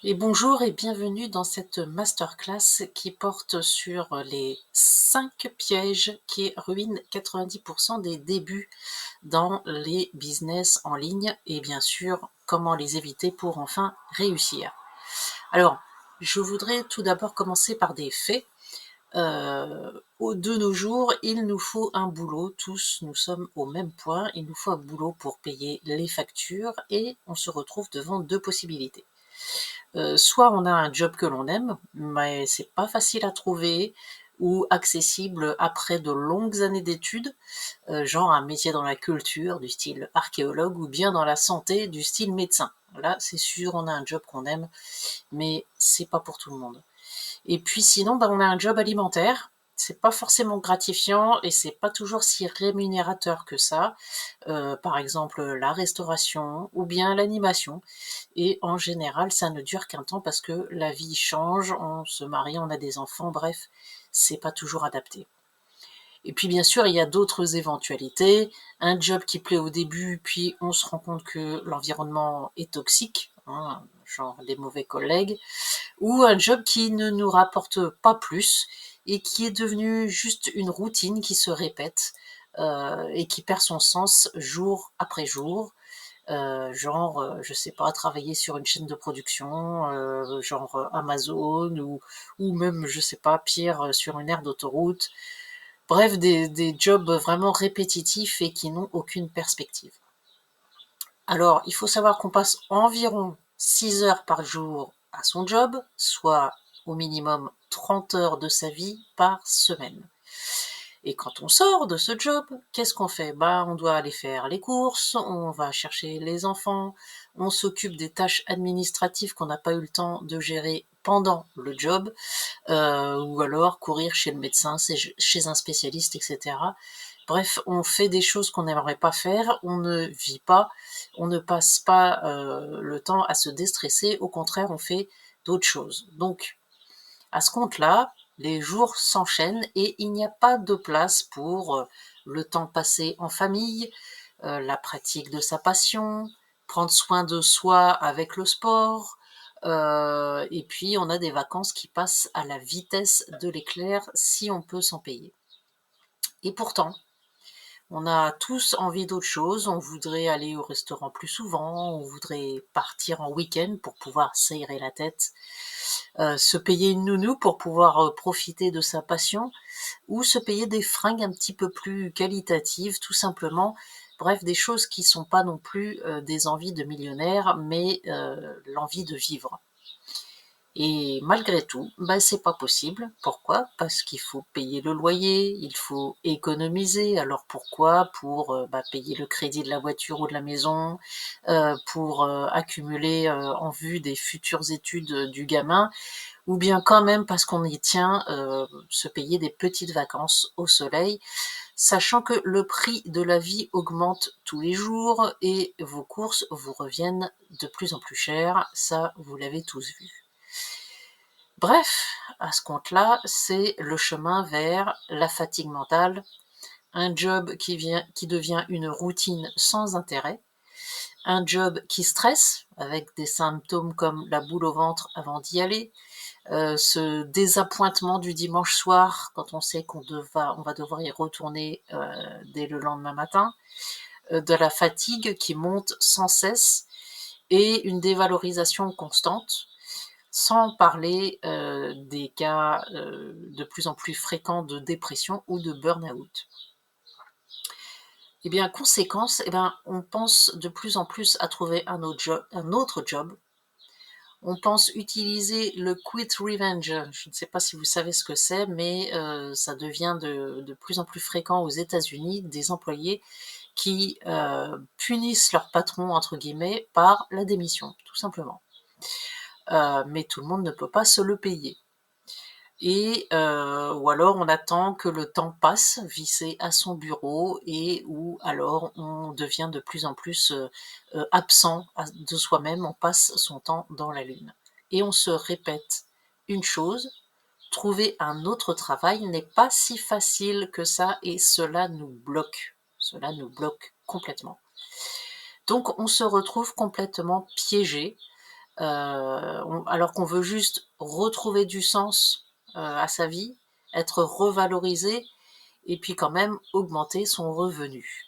Et bonjour et bienvenue dans cette masterclass qui porte sur les 5 pièges qui ruinent 90% des débuts dans les business en ligne et bien sûr comment les éviter pour enfin réussir. Alors, je voudrais tout d'abord commencer par des faits. De nos jours, il nous faut un boulot, tous nous sommes au même point, il nous faut un boulot pour payer les factures et on se retrouve devant deux possibilités. Soit on a un job que l'on aime, mais c'est pas facile à trouver ou accessible après de longues années d'études, genre un métier dans la culture du style archéologue ou bien dans la santé du style médecin. Là, c'est sûr, on a un job qu'on aime, mais c'est pas pour tout le monde. Et puis sinon, on a un job alimentaire. C'est pas forcément gratifiant et c'est pas toujours si rémunérateur que ça. Par exemple, la restauration ou bien l'animation. Et en général, ça ne dure qu'un temps parce que la vie change, on se marie, on a des enfants, bref, c'est pas toujours adapté. Et puis bien sûr, il y a d'autres éventualités. Un job qui plaît au début, puis on se rend compte que l'environnement est toxique, hein, genre des mauvais collègues, ou un job qui ne nous rapporte pas plus et qui est devenu juste une routine qui se répète et qui perd son sens jour après jour. Genre, je sais pas, travailler sur une chaîne de production, genre Amazon ou même, je sais pas, pire, sur une aire d'autoroute. Bref, des jobs vraiment répétitifs et qui n'ont aucune perspective. Alors, il faut savoir qu'on passe environ 6 heures par jour à son job, soit au minimum 30 heures de sa vie par semaine. Et quand on sort de ce job, qu'est-ce qu'on fait? Bah, on doit aller faire les courses, on va chercher les enfants, on s'occupe des tâches administratives qu'on n'a pas eu le temps de gérer pendant le job, ou alors courir chez le médecin, chez un spécialiste, etc. Bref, on fait des choses qu'on n'aimerait pas faire, on ne vit pas, on ne passe pas le temps à se déstresser, au contraire, on fait d'autres choses. Donc, à ce compte-là, les jours s'enchaînent et il n'y a pas de place pour le temps passé en famille, la pratique de sa passion, prendre soin de soi avec le sport, et puis on a des vacances qui passent à la vitesse de l'éclair si on peut s'en payer. Et pourtant, on a tous envie d'autre chose, on voudrait aller au restaurant plus souvent, on voudrait partir en week-end pour pouvoir s'aérer la tête, se payer une nounou pour pouvoir profiter de sa passion, ou se payer des fringues un petit peu plus qualitatives, tout simplement. Bref, des choses qui sont pas non plus des envies de millionnaire, mais l'envie de vivre. Et malgré tout, bah, c'est pas possible. Pourquoi? Parce qu'il faut payer le loyer, il faut économiser. Alors pourquoi? Pour payer le crédit de la voiture ou de la maison, pour accumuler en vue des futures études du gamin, ou bien quand même parce qu'on y tient, se payer des petites vacances au soleil, sachant que le prix de la vie augmente tous les jours et vos courses vous reviennent de plus en plus chères. Ça, vous l'avez tous vu. Bref, à ce compte-là, c'est le chemin vers la fatigue mentale, un job qui devient une routine sans intérêt, un job qui stresse, avec des symptômes comme la boule au ventre avant d'y aller, ce désappointement du dimanche soir quand on sait on va devoir y retourner dès le lendemain matin, de la fatigue qui monte sans cesse et une dévalorisation constante, sans parler des cas de plus en plus fréquents de dépression ou de burn-out. Eh bien, conséquence, on pense de plus en plus à trouver un autre job. On pense utiliser le quit revenge. Je ne sais pas si vous savez ce que c'est, mais ça devient de plus en plus fréquent aux États-Unis, des employés qui punissent leur patron, entre guillemets, par la démission, tout simplement. Mais tout le monde ne peut pas se le payer. Et ou alors on attend que le temps passe, vissé à son bureau, et ou alors on devient de plus en plus absent de soi-même, on passe son temps dans la lune. Et on se répète une chose, trouver un autre travail n'est pas si facile que ça et cela nous bloque. Cela nous bloque complètement. Donc on se retrouve complètement piégé alors qu'on veut juste retrouver du sens à sa vie, être revalorisé et puis quand même augmenter son revenu.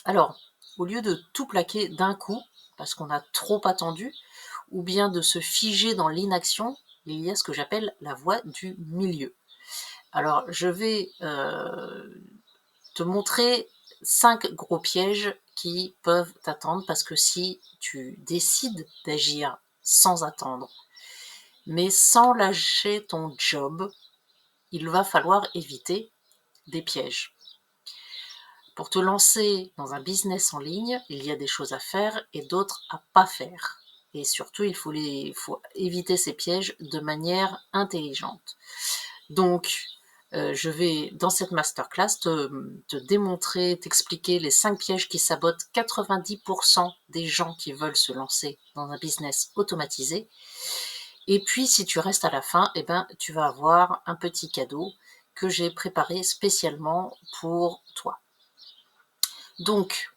Alors, au lieu de tout plaquer d'un coup, parce qu'on a trop attendu, ou bien de se figer dans l'inaction, il y a ce que j'appelle la voie du milieu. Alors, je vais te montrer 5 gros pièges qui peuvent t'attendre, parce que si tu décides d'agir sans attendre, mais sans lâcher ton job, il va falloir éviter des pièges. Pour te lancer dans un business en ligne, il y a des choses à faire et d'autres à pas faire. Et surtout, il faut éviter ces pièges de manière intelligente. Donc, je vais, dans cette masterclass, te démontrer, t'expliquer les 5 pièges qui sabotent 90% des gens qui veulent se lancer dans un business automatisé. Et puis, si tu restes à la fin, eh ben, tu vas avoir un petit cadeau que j'ai préparé spécialement pour toi. Donc,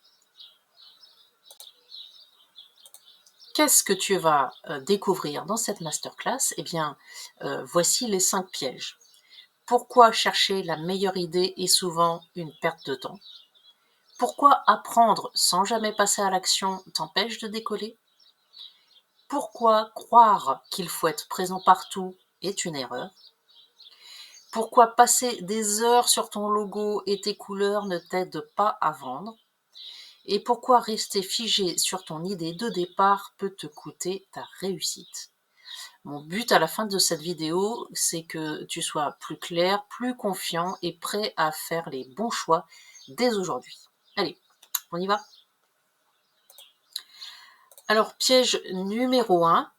qu'est-ce que tu vas découvrir dans cette masterclass? Eh bien, voici les 5 pièges. Pourquoi chercher la meilleure idée est souvent une perte de temps? Pourquoi apprendre sans jamais passer à l'action t'empêche de décoller? Pourquoi croire qu'il faut être présent partout est une erreur? Pourquoi passer des heures sur ton logo et tes couleurs ne t'aide pas à vendre? Et pourquoi rester figé sur ton idée de départ peut te coûter ta réussite? Mon but à la fin de cette vidéo, c'est que tu sois plus clair, plus confiant et prêt à faire les bons choix dès aujourd'hui. Allez, on y va? Alors, piège numéro 1,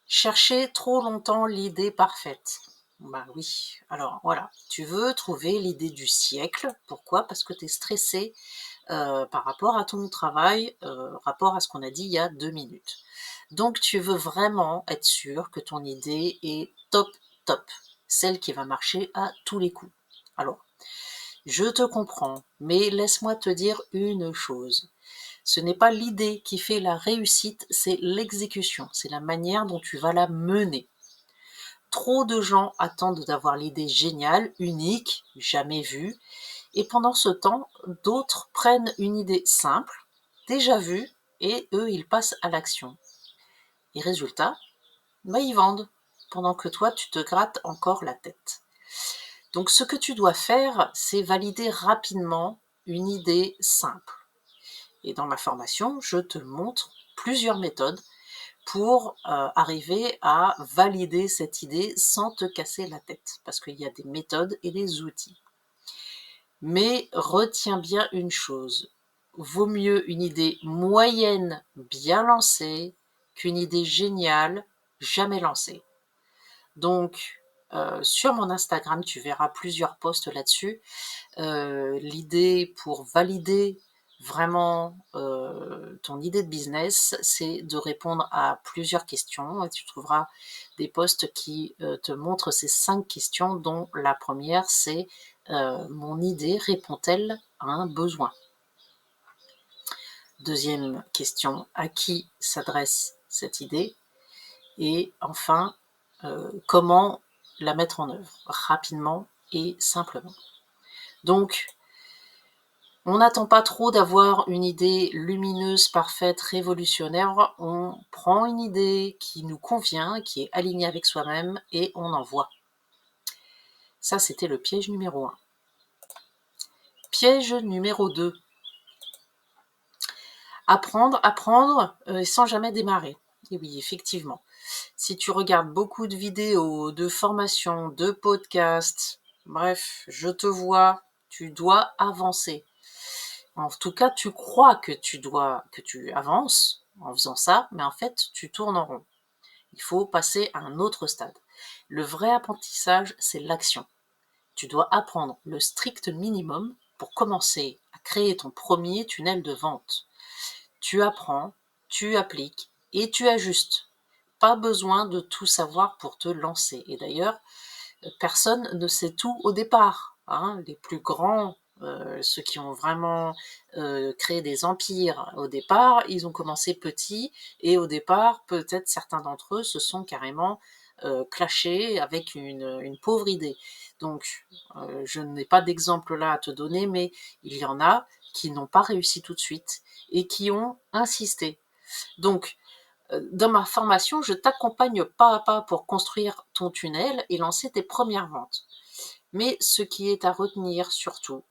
chercher trop longtemps l'idée parfaite. Bah oui, alors voilà, tu veux trouver l'idée du siècle. Pourquoi? Parce que tu es stressé par rapport à ton travail, rapport à ce qu'on a dit il y a 2 minutes. Donc tu veux vraiment être sûr que ton idée est top, top, celle qui va marcher à tous les coups. Alors, je te comprends, mais laisse-moi te dire une chose. Ce n'est pas l'idée qui fait la réussite, c'est l'exécution, c'est la manière dont tu vas la mener. Trop de gens attendent d'avoir l'idée géniale, unique, jamais vue, et pendant ce temps, d'autres prennent une idée simple, déjà vue, et eux, ils passent à l'action. Et résultat, ils vendent, pendant que toi, tu te grattes encore la tête. Donc ce que tu dois faire, c'est valider rapidement une idée simple. Et dans ma formation, je te montre plusieurs méthodes pour arriver à valider cette idée sans te casser la tête. Parce qu'il y a des méthodes et des outils. Mais retiens bien une chose, vaut mieux une idée moyenne bien lancée qu'une idée géniale jamais lancée. Donc, sur mon Instagram, tu verras plusieurs posts là-dessus. L'idée pour valider vraiment ton idée de business, c'est de répondre à plusieurs questions. Et tu trouveras des posts qui te montrent ces 5 questions, dont la première, c'est mon idée répond-elle à un besoin? Deuxième question, à qui s'adresse cette idée? Et enfin, comment la mettre en œuvre rapidement et simplement. Donc, on n'attend pas trop d'avoir une idée lumineuse, parfaite, révolutionnaire. On prend une idée qui nous convient, qui est alignée avec soi-même, et on envoie. Ça, c'était le piège numéro 1. Piège numéro 2. Apprendre sans jamais démarrer. Et oui, effectivement. Si tu regardes beaucoup de vidéos, de formations, de podcasts, bref, je te vois, tu dois avancer. En tout cas, tu crois que tu avances en faisant ça, mais en fait, tu tournes en rond. Il faut passer à un autre stade. Le vrai apprentissage, c'est l'action. Tu dois apprendre le strict minimum pour commencer à créer ton premier tunnel de vente. Tu apprends, tu appliques et tu ajustes. Pas besoin de tout savoir pour te lancer. Et d'ailleurs, personne ne sait tout au départ. Les plus grands ceux qui ont vraiment créé des empires au départ, ils ont commencé petits et au départ, peut-être certains d'entre eux se sont carrément clashés avec une pauvre idée. Donc, je n'ai pas d'exemple là à te donner, mais il y en a qui n'ont pas réussi tout de suite et qui ont insisté. Donc, dans ma formation, je t'accompagne pas à pas pour construire ton tunnel et lancer tes premières ventes. Mais ce qui est à retenir surtout,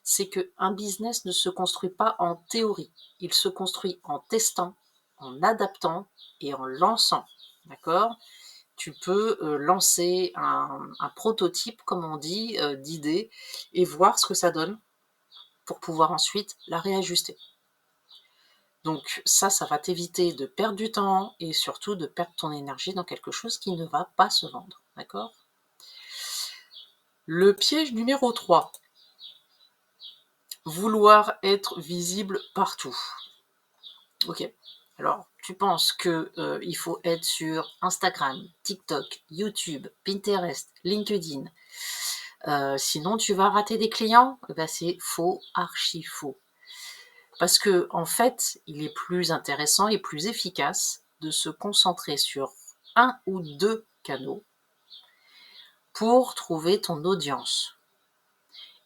c'est qu'un business ne se construit pas en théorie. Il se construit en testant, en adaptant et en lançant. D'accord? Tu peux lancer un prototype, comme on dit, d'idée et voir ce que ça donne pour pouvoir ensuite la réajuster. Donc ça va t'éviter de perdre du temps et surtout de perdre ton énergie dans quelque chose qui ne va pas se vendre. D'accord? Le piège numéro 3. Vouloir être visible partout. Ok. Alors, tu penses que il faut être sur Instagram, TikTok, YouTube, Pinterest, LinkedIn. Sinon, tu vas rater des clients. Ben, c'est faux, archi faux. Parce que, en fait, il est plus intéressant et plus efficace de se concentrer sur un ou deux canaux pour trouver ton audience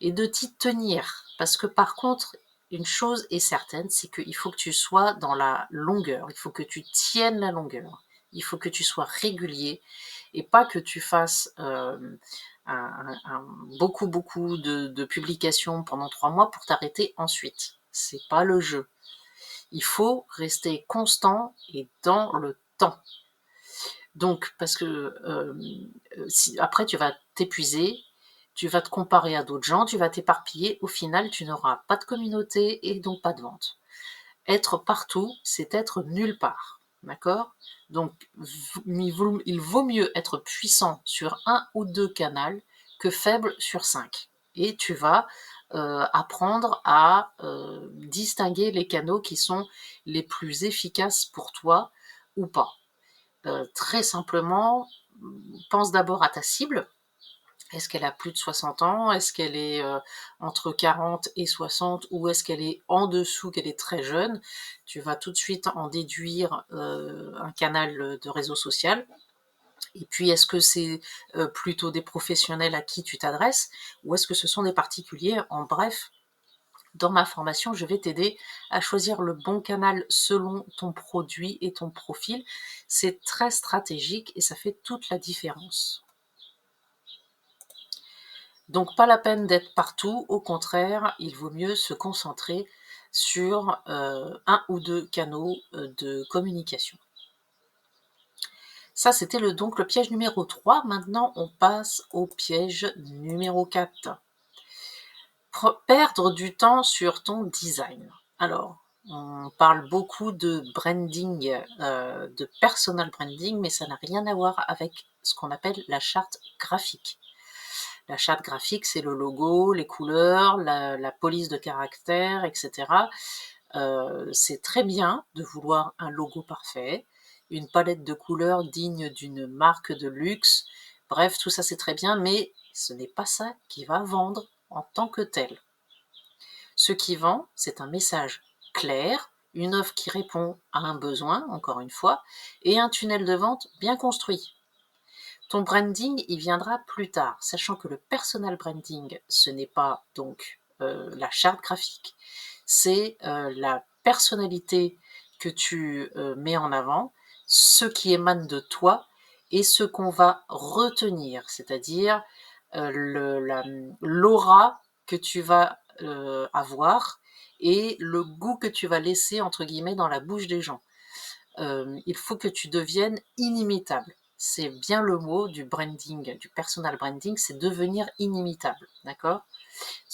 et de t'y tenir. Parce que par contre, une chose est certaine, c'est qu'il faut que tu sois dans la longueur, il faut que tu tiennes la longueur, il faut que tu sois régulier et pas que tu fasses beaucoup de publications pendant 3 mois pour t'arrêter ensuite. C'est pas le jeu. Il faut rester constant et dans le temps. Donc, parce que après, tu vas t'épuiser, tu vas te comparer à d'autres gens, tu vas t'éparpiller. Au final, tu n'auras pas de communauté et donc pas de vente. Être partout, c'est être nulle part. D'accord? Donc, il vaut mieux être puissant sur un ou deux canaux que faible sur 5. Et tu vas apprendre à distinguer les canaux qui sont les plus efficaces pour toi ou pas. Très simplement, pense d'abord à ta cible. Est-ce qu'elle a plus de 60 ans? Est-ce qu'elle est entre 40 et 60? Ou est-ce qu'elle est en dessous, qu'elle est très jeune? Tu vas tout de suite en déduire un canal de réseau social. Et puis, est-ce que c'est plutôt des professionnels à qui tu t'adresses? Ou est-ce que ce sont des particuliers? En bref, dans ma formation, je vais t'aider à choisir le bon canal selon ton produit et ton profil. C'est très stratégique et ça fait toute la différence. Donc pas la peine d'être partout, au contraire, il vaut mieux se concentrer sur un ou deux canaux de communication. Ça, c'était donc le piège numéro 3. Maintenant, on passe au piège numéro 4. Perdre du temps sur ton design. Alors, on parle beaucoup de branding, de personal branding, mais ça n'a rien à voir avec ce qu'on appelle la charte graphique. La charte graphique, c'est le logo, les couleurs, la police de caractère, etc. C'est très bien de vouloir un logo parfait, une palette de couleurs digne d'une marque de luxe. Bref, tout ça c'est très bien, mais ce n'est pas ça qui va vendre en tant que tel. Ce qui vend, c'est un message clair, une offre qui répond à un besoin, encore une fois, et un tunnel de vente bien construit. Ton branding, il viendra plus tard, sachant que le personal branding, ce n'est pas donc la charte graphique, c'est la personnalité que tu mets en avant, ce qui émane de toi et ce qu'on va retenir, c'est-à-dire l'aura que tu vas avoir et le goût que tu vas laisser, entre guillemets, dans la bouche des gens. Il faut que tu deviennes inimitable. C'est bien le mot du branding, du personal branding, c'est devenir inimitable, d'accord?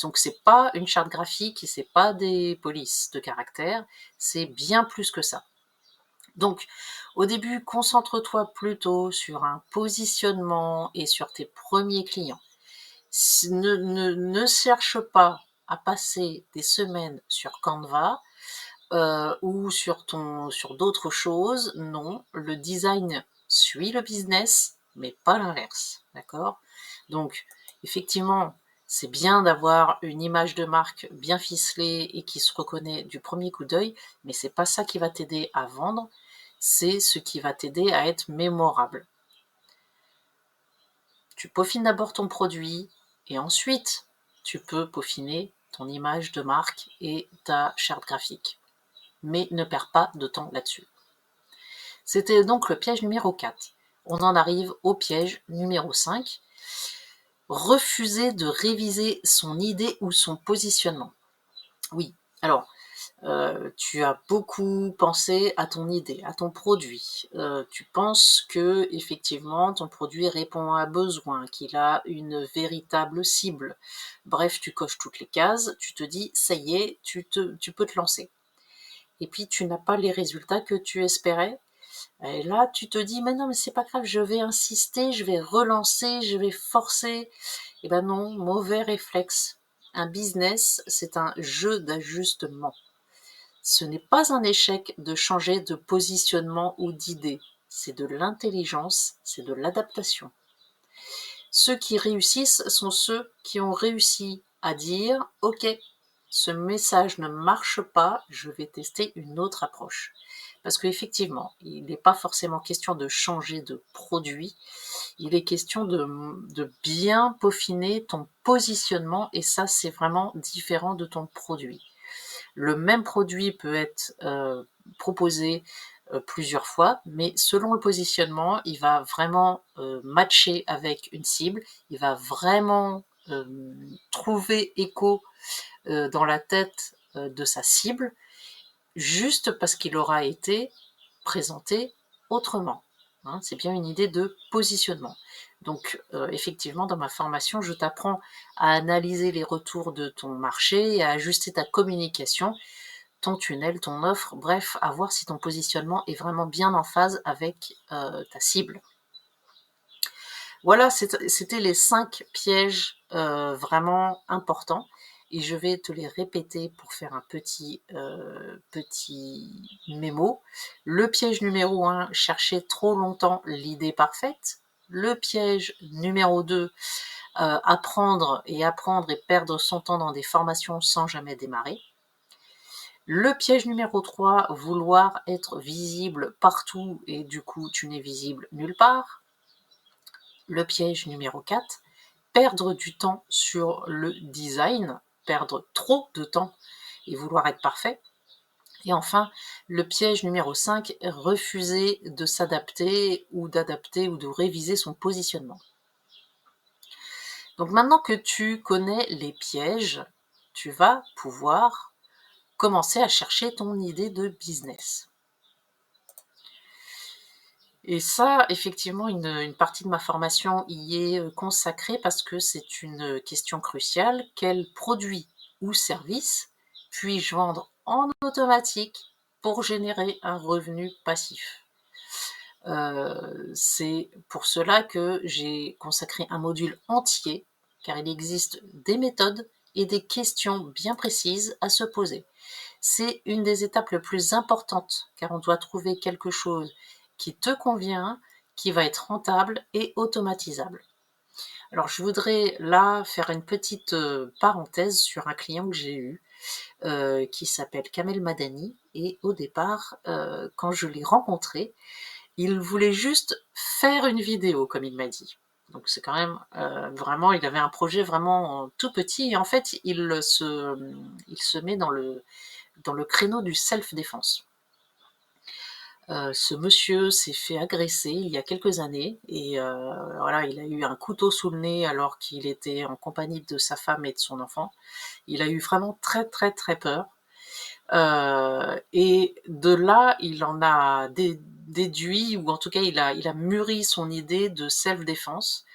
Donc c'est pas une charte graphique et c'est pas des polices de caractère, c'est bien plus que ça. Donc au début, concentre-toi plutôt sur un positionnement et sur tes premiers clients. Ne cherche pas à passer des semaines sur Canva ou sur d'autres choses. Non, le design suit le business, mais pas l'inverse, d'accord? Donc, effectivement, C'est bien d'avoir une image de marque bien ficelée et qui se reconnaît du premier coup d'œil, mais c'est pas ça qui va t'aider à vendre, c'est ce qui va t'aider à être mémorable. Tu peaufines d'abord ton produit et ensuite tu peux peaufiner ton image de marque et ta charte graphique. Mais ne perds pas de temps là-dessus. C'était donc le piège numéro 4. On en arrive au piège numéro 5. Refuser de réviser son idée ou son positionnement. Oui, alors, tu as beaucoup pensé à ton idée, à ton produit. Tu penses que effectivement ton produit répond à un besoin, qu'il a une véritable cible. Bref, tu coches toutes les cases, tu te dis: «Ça y est, tu peux te lancer». Et puis tu n'as pas les résultats que tu espérais. Et là, tu te dis: «Mais non, mais c'est pas grave, je vais insister, je vais relancer, je vais forcer». Eh ben non, mauvais réflexe. Un business, c'est un jeu d'ajustement. Ce n'est pas un échec de changer de positionnement ou d'idée. C'est de l'intelligence, c'est de l'adaptation. Ceux qui réussissent sont ceux qui ont réussi à dire: «Ok, ce message ne marche pas, je vais tester une autre approche». Parce qu'effectivement, il n'est pas forcément question de changer de produit, il est question de bien peaufiner ton positionnement et ça, c'est vraiment différent de ton produit. Le même produit peut être proposé plusieurs fois, mais selon le positionnement, il va vraiment matcher avec une cible, il va vraiment trouver écho dans la tête de sa cible, juste parce qu'il aura été présenté autrement. Hein, c'est bien une idée de positionnement. Donc effectivement, dans ma formation, je t'apprends à analyser les retours de ton marché et à ajuster ta communication, ton tunnel, ton offre, bref, à voir si ton positionnement est vraiment bien en phase avec ta cible. Voilà, c'était les 5 pièges vraiment importants et je vais te les répéter pour faire un petit mémo. Le piège numéro 1, chercher trop longtemps l'idée parfaite. Le piège numéro 2, apprendre et perdre son temps dans des formations sans jamais démarrer. Le piège numéro 3, vouloir être visible partout et du coup tu n'es visible nulle part. Le piège numéro 4, perdre du temps sur le design, perdre trop de temps et vouloir être parfait. Et enfin, le piège numéro 5, refuser de s'adapter ou d'adapter ou de réviser son positionnement. Donc maintenant que tu connais les pièges, tu vas pouvoir commencer à chercher ton idée de business. Et ça, effectivement, une partie de ma formation y est consacrée parce que c'est une question cruciale. Quel produit ou service puis-je vendre en automatique pour générer un revenu passif? C'est pour cela que j'ai consacré un module entier, car il existe des méthodes et des questions bien précises à se poser. C'est une des étapes les plus importantes, car on doit trouver quelque chose qui te convient, qui va être rentable et automatisable. Alors je voudrais là faire une petite parenthèse sur un client que j'ai eu, qui s'appelle Kamel Madani, et au départ, quand je l'ai rencontré, il voulait juste faire une vidéo, comme il m'a dit. Donc c'est quand même vraiment, il avait un projet vraiment tout petit, et en fait il se met dans le créneau du self-défense. Ce monsieur s'est fait agresser il y a quelques années et voilà, il a eu un couteau sous le nez alors qu'il était en compagnie de sa femme et de son enfant. Il a eu vraiment très, très, très peur. Et de là, il en a déduit, ou en tout cas il a mûri son idée de self-défense.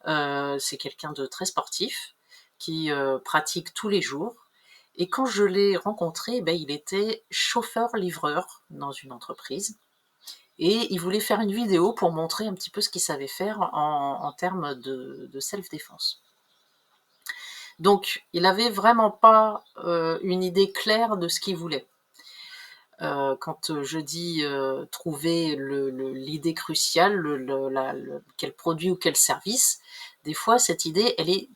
C'est quelqu'un de très sportif qui pratique tous les jours. Et quand je l'ai rencontré, il était chauffeur-livreur dans une entreprise. Et il voulait faire une vidéo pour montrer un petit peu ce qu'il savait faire en termes de self-défense. Donc, il avait vraiment pas une idée claire de ce qu'il voulait. Quand je dis trouver l'idée cruciale, quel produit ou quel service, des fois cette idée, elle est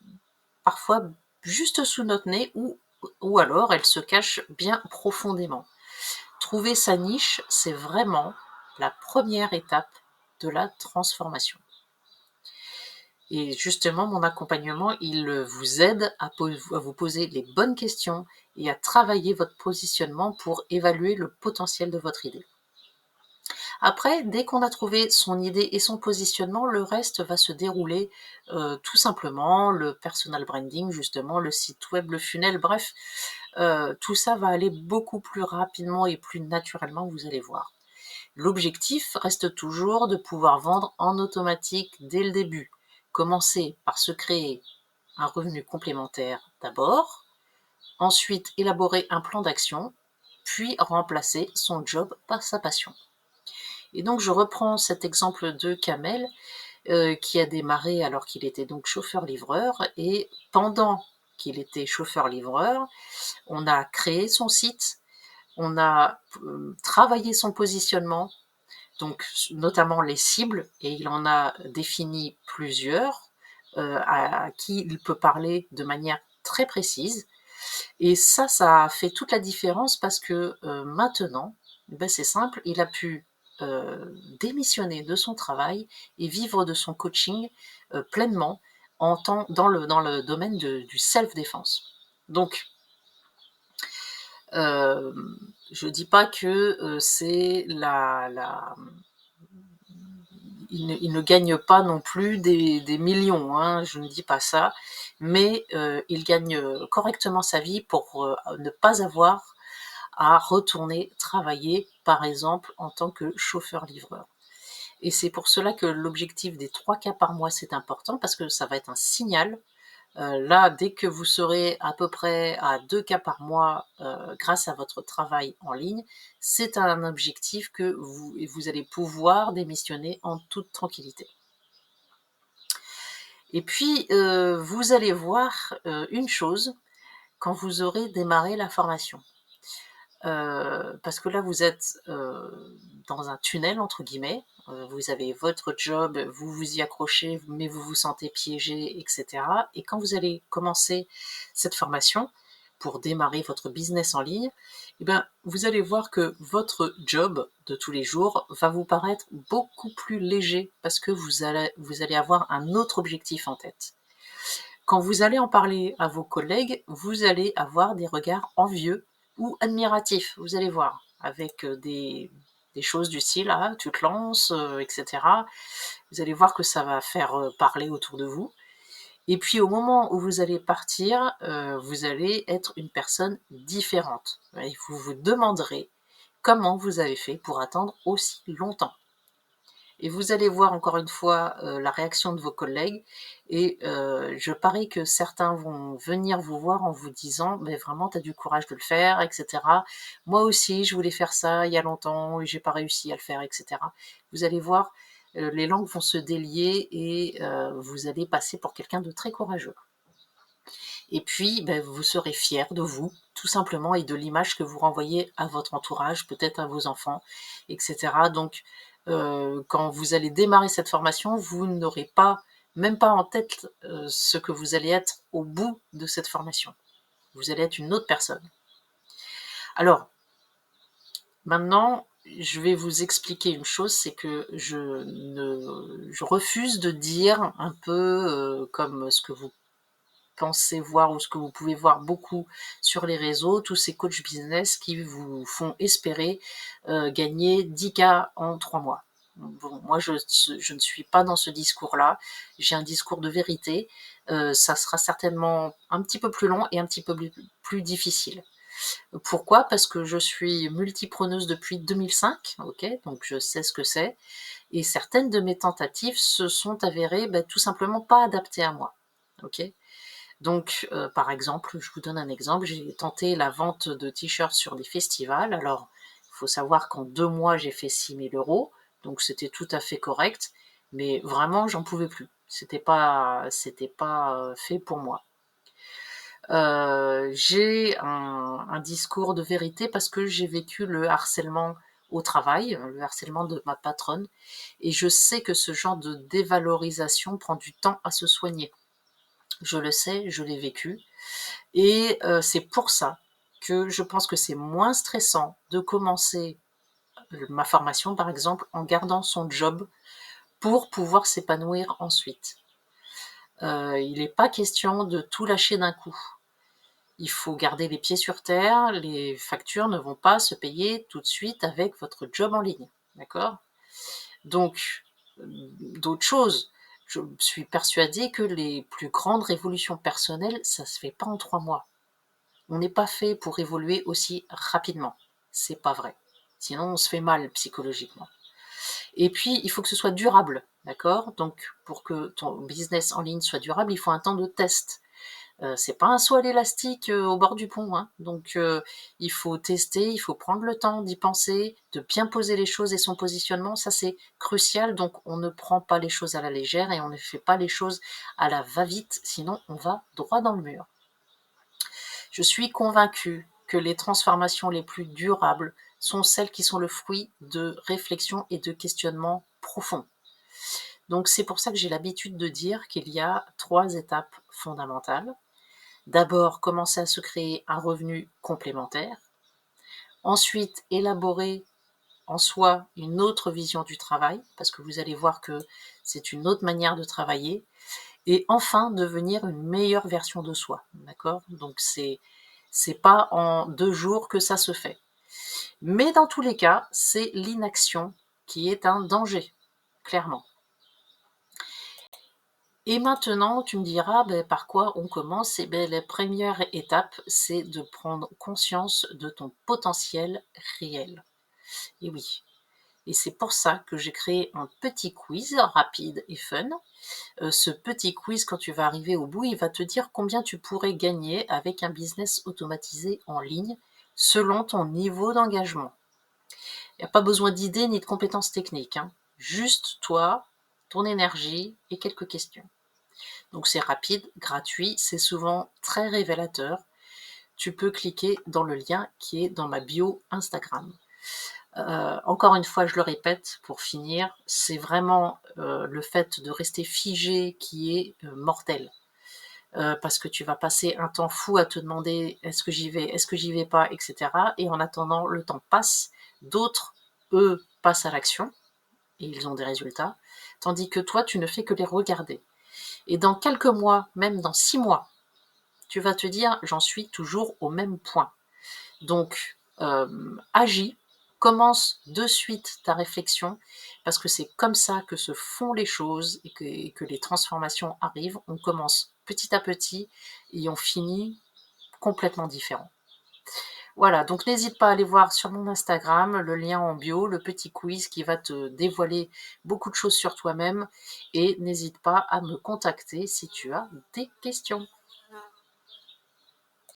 parfois juste sous notre nez ou alors elle se cache bien profondément. Trouver sa niche, c'est vraiment la première étape de la transformation. Et justement, mon accompagnement, il vous aide à vous poser les bonnes questions et à travailler votre positionnement pour évaluer le potentiel de votre idée. Après, dès qu'on a trouvé son idée et son positionnement, le reste va se dérouler tout simplement. Le personal branding, justement, le site web, le funnel, bref, tout ça va aller beaucoup plus rapidement et plus naturellement, vous allez voir. L'objectif reste toujours de pouvoir vendre en automatique dès le début. Commencer par se créer un revenu complémentaire d'abord, ensuite élaborer un plan d'action, puis remplacer son job par sa passion. Et donc je reprends cet exemple de Kamel qui a démarré alors qu'il était donc chauffeur-livreur, et pendant qu'il était chauffeur-livreur, on a créé son site, on a travaillé son positionnement, donc notamment les cibles, et il en a défini plusieurs à qui il peut parler de manière très précise. Et ça a fait toute la différence parce que maintenant, c'est simple, il a pu démissionner de son travail et vivre de son coaching pleinement dans le domaine du self-défense. Donc, je dis pas que c'est il ne gagne pas non plus des millions, hein, je ne dis pas ça, mais il gagne correctement sa vie pour ne pas avoir à retourner travailler, par exemple, en tant que chauffeur-livreur. Et c'est pour cela que l'objectif des 3 cas par mois, c'est important, parce que ça va être un signal. Là, dès que vous serez à peu près à 2 cas par mois grâce à votre travail en ligne, c'est un objectif que vous allez pouvoir démissionner en toute tranquillité. Et puis, vous allez voir une chose quand vous aurez démarré la formation. Parce que là, vous êtes dans un tunnel, entre guillemets. Vous avez votre job, vous vous y accrochez, mais vous vous sentez piégé, etc. Et quand vous allez commencer cette formation pour démarrer votre business en ligne, eh ben, vous allez voir que votre job de tous les jours va vous paraître beaucoup plus léger parce que vous allez avoir un autre objectif en tête. Quand vous allez en parler à vos collègues, vous allez avoir des regards envieux ou admiratifs, vous allez voir, avec des choses du style « Ah, tu te lances etc. » Vous allez voir que ça va faire parler autour de vous. Et puis au moment où vous allez partir, vous allez être une personne différente. Et vous vous demanderez comment vous avez fait pour attendre aussi longtemps. Et vous allez voir encore une fois la réaction de vos collègues, et je parie que certains vont venir vous voir en vous disant « Mais vraiment, tu as du courage de le faire, etc. Moi aussi, je voulais faire ça il y a longtemps et j'ai pas réussi à le faire, etc. » Vous allez voir, les langues vont se délier et vous allez passer pour quelqu'un de très courageux. Et puis, vous serez fier de vous, tout simplement, et de l'image que vous renvoyez à votre entourage, peut-être à vos enfants, etc. Donc, quand vous allez démarrer cette formation, vous n'aurez même pas en tête ce que vous allez être au bout de cette formation. Vous allez être une autre personne. Alors, maintenant, je vais vous expliquer une chose, c'est que je refuse de dire un peu comme ce que vous pensez voir ou ce que vous pouvez voir beaucoup sur les réseaux, tous ces coachs business qui vous font espérer gagner 10K en 3 mois. Bon, moi, je ne suis pas dans ce discours-là. J'ai un discours de vérité. Ça sera certainement un petit peu plus long et un petit peu plus difficile. Pourquoi ? Parce que je suis multipreneuse depuis 2005, ok, donc je sais ce que c'est. Et certaines de mes tentatives se sont avérées tout simplement pas adaptées à moi. Ok. Donc, par exemple, je vous donne un exemple, j'ai tenté la vente de t-shirts sur des festivals. Alors, il faut savoir qu'en 2 mois, j'ai fait 6 000 €, donc c'était tout à fait correct, mais vraiment, j'en pouvais plus. C'était pas fait pour moi. J'ai un discours de vérité parce que j'ai vécu le harcèlement au travail, le harcèlement de ma patronne, et je sais que ce genre de dévalorisation prend du temps à se soigner. Je le sais, je l'ai vécu et c'est pour ça que je pense que c'est moins stressant de commencer, ma formation par exemple, en gardant son job pour pouvoir s'épanouir ensuite. Il n'est pas question de tout lâcher d'un coup. Il faut garder les pieds sur terre, les factures ne vont pas se payer tout de suite avec votre job en ligne, d'accord? Donc, d'autres choses, je suis persuadée que les plus grandes révolutions personnelles, ça se fait pas en 3 mois. On n'est pas fait pour évoluer aussi rapidement. C'est pas vrai. Sinon, on se fait mal psychologiquement. Et puis, il faut que ce soit durable, d'accord? Donc, pour que ton business en ligne soit durable, il faut un temps de test. C'est pas un saut à l'élastique au bord du pont, hein. Donc, il faut tester, il faut prendre le temps d'y penser, de bien poser les choses et son positionnement. Ça, c'est crucial. Donc, on ne prend pas les choses à la légère et on ne fait pas les choses à la va-vite, sinon on va droit dans le mur. Je suis convaincue que les transformations les plus durables sont celles qui sont le fruit de réflexion et de questionnement profonds. Donc c'est pour ça que j'ai l'habitude de dire qu'il y a 3 étapes fondamentales. D'abord, commencer à se créer un revenu complémentaire. Ensuite, élaborer en soi une autre vision du travail, parce que vous allez voir que c'est une autre manière de travailler. Et enfin, devenir une meilleure version de soi, d'accord? Donc c'est pas en 2 jours que ça se fait. Mais dans tous les cas, c'est l'inaction qui est un danger, clairement. Et maintenant, tu me diras, par quoi on commence? Eh beh, la première étape, c'est de prendre conscience de ton potentiel réel. Et oui, et c'est pour ça que j'ai créé un petit quiz rapide et fun. Ce petit quiz, quand tu vas arriver au bout, il va te dire combien tu pourrais gagner avec un business automatisé en ligne selon ton niveau d'engagement. Il n'y a pas besoin d'idées ni de compétences techniques, hein. Juste toi, ton énergie et quelques questions. Donc c'est rapide, gratuit, c'est souvent très révélateur. Tu peux cliquer dans le lien qui est dans ma bio Instagram. Encore une fois, je le répète pour finir, c'est vraiment le fait de rester figé qui est mortel. Parce que tu vas passer un temps fou à te demander est-ce que j'y vais, est-ce que j'y vais pas, etc. Et en attendant, le temps passe. D'autres, eux, passent à l'action et ils ont des résultats, tandis que toi, tu ne fais que les regarder. Et dans quelques mois, même dans 6 mois, tu vas te dire j'en suis toujours au même point. Donc, agis, commence de suite ta réflexion, parce que c'est comme ça que se font les choses et que les transformations arrivent. On commence petit à petit et on finit complètement différent. Voilà, donc n'hésite pas à aller voir sur mon Instagram, le lien en bio, le petit quiz qui va te dévoiler beaucoup de choses sur toi-même et n'hésite pas à me contacter si tu as des questions.